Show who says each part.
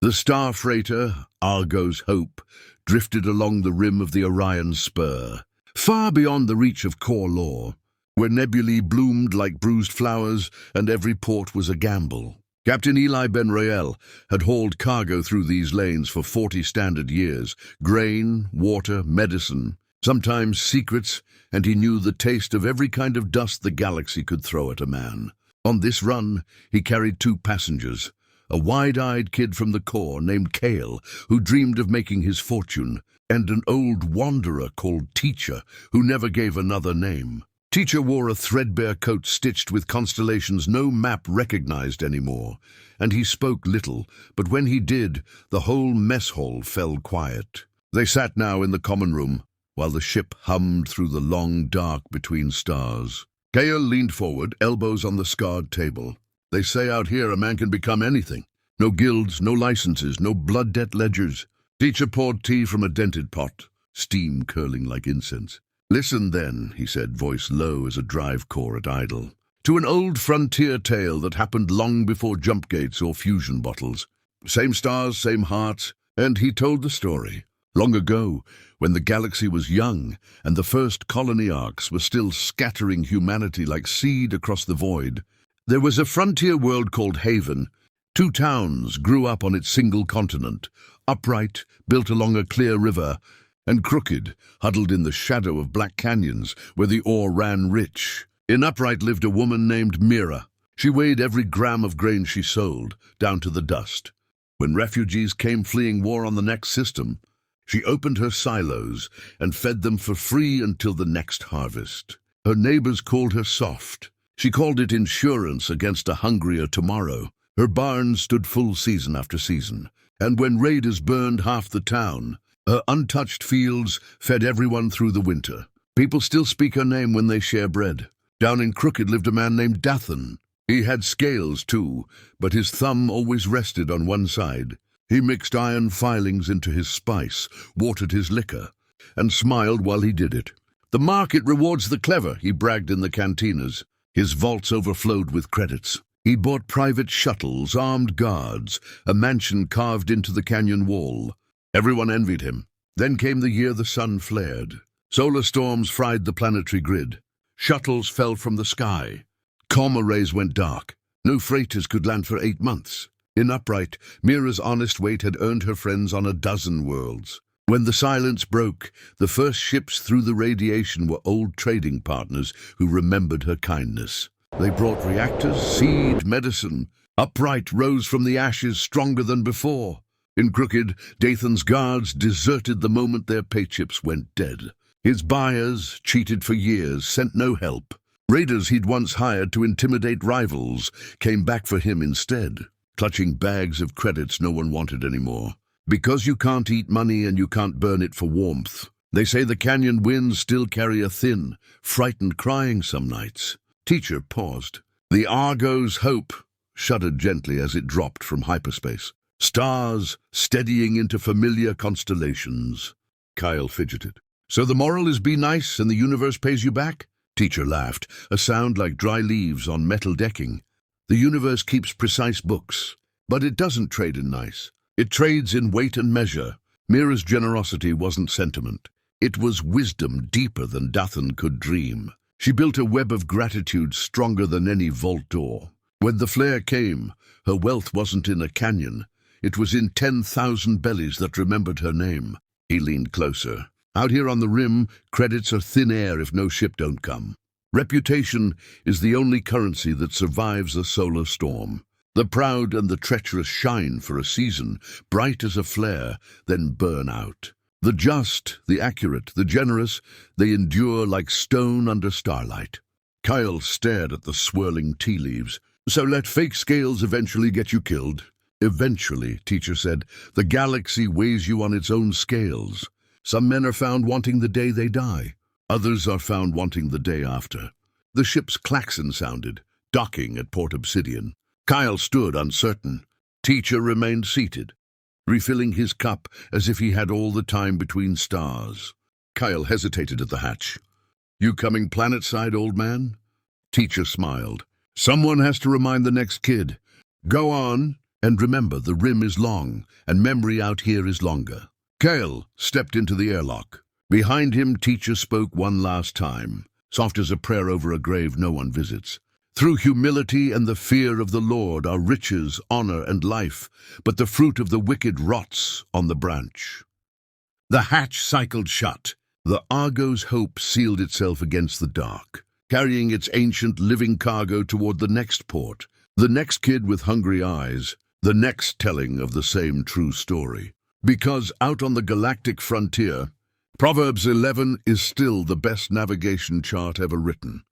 Speaker 1: The star freighter, Argo's Hope, drifted along the rim of the Orion spur, far beyond the reach of core law, where nebulae bloomed like bruised flowers and every port was a gamble. Captain Eli Ben Royal had hauled cargo through these lanes for 40 standard years, grain, water, medicine, sometimes secrets, and he knew the taste of every kind of dust the galaxy could throw at a man. On this run, he carried 2 passengers, a wide-eyed kid from the core named Cale, who dreamed of making his fortune, and an old wanderer called Teacher, who never gave another name. Teacher wore a threadbare coat stitched with constellations no map recognized anymore, and he spoke little, but when he did, the whole mess hall fell quiet. They sat now in the common room, while the ship hummed through the long dark between stars. Cale leaned forward, elbows on the scarred table. They say out here a man can become anything. No guilds, no licenses, no blood debt ledgers. Teacher poured tea from a dented pot, steam curling like incense. Listen then, he said, voice low as a drive core at idle, to an old frontier tale that happened long before jump gates or fusion bottles. Same stars, same hearts, and he told the story. Long ago, when the galaxy was young and the first colony arcs were still scattering humanity like seed across the void, there was a frontier world called Haven. 2 towns grew up on its single continent, upright, built along a clear river, and crooked, huddled in the shadow of black canyons where the ore ran rich. In Upright lived a woman named Mira. She weighed every gram of grain she sold, down to the dust. When refugees came fleeing war on the next system, she opened her silos and fed them for free until the next harvest. Her neighbors called her soft. She called it insurance against a hungrier tomorrow. Her barns stood full season after season, and when raiders burned half the town, her untouched fields fed everyone through the winter. People still speak her name when they share bread. Down in Crooked lived a man named Dathan. He had scales too, but his thumb always rested on one side. He mixed iron filings into his spice, watered his liquor, and smiled while he did it. The market rewards the clever, he bragged in the cantinas. His vaults overflowed with credits. He bought private shuttles, armed guards, a mansion carved into the canyon wall. Everyone envied him. Then came the year the sun flared. Solar storms fried the planetary grid. Shuttles fell from the sky. Comm arrays went dark. No freighters could land for 8 months. In Upright, Mira's honest weight had earned her friends on a dozen worlds. When the silence broke, the first ships through the radiation were old trading partners who remembered her kindness. They brought reactors, seed, medicine. Upright rose from the ashes stronger than before. In Crooked, Dathan's guards deserted the moment their paychips went dead. His buyers, cheated for years, sent no help. Raiders he'd once hired to intimidate rivals came back for him instead, clutching bags of credits no one wanted anymore. Because you can't eat money and you can't burn it for warmth, they say the canyon winds still carry a thin, frightened crying some nights. Teacher paused. The Argo's Hope shuddered gently as it dropped from hyperspace. Stars steadying into familiar constellations. Kyle fidgeted. So the moral is be nice and the universe pays you back? Teacher laughed, a sound like dry leaves on metal decking. The universe keeps precise books, but it doesn't trade in nice. It trades in weight and measure. Mira's generosity wasn't sentiment. It was wisdom deeper than Dathan could dream. She built a web of gratitude stronger than any vault door. When the flare came, her wealth wasn't in a canyon. It was in 10,000 bellies that remembered her name. He leaned closer. Out here on the rim, credits are thin air if no ship don't come. Reputation is the only currency that survives a solar storm. The proud and the treacherous shine for a season, bright as a flare, then burn out. The just, the accurate, the generous, they endure like stone under starlight. Kyle stared at the swirling tea leaves. So let fake scales eventually get you killed. Eventually, Teacher said, the galaxy weighs you on its own scales. Some men are found wanting the day they die. Others are found wanting the day after. The ship's klaxon sounded, docking at Port Obsidian. Kyle stood uncertain. Teacher remained seated, refilling his cup as if he had all the time between stars. Kyle hesitated at the hatch. You coming planet-side, old man? Teacher smiled. Someone has to remind the next kid. Go on. And remember, the rim is long, and memory out here is longer. Kale stepped into the airlock. Behind him, teacher spoke one last time, soft as a prayer over a grave no one visits. Through humility and the fear of the Lord are riches, honor, and life, but the fruit of the wicked rots on the branch. The hatch cycled shut. The Argo's hope sealed itself against the dark, carrying its ancient living cargo toward the next port, the next kid with hungry eyes, the next telling of the same true story. Because out on the galactic frontier, Proverbs 11 is still the best navigation chart ever written.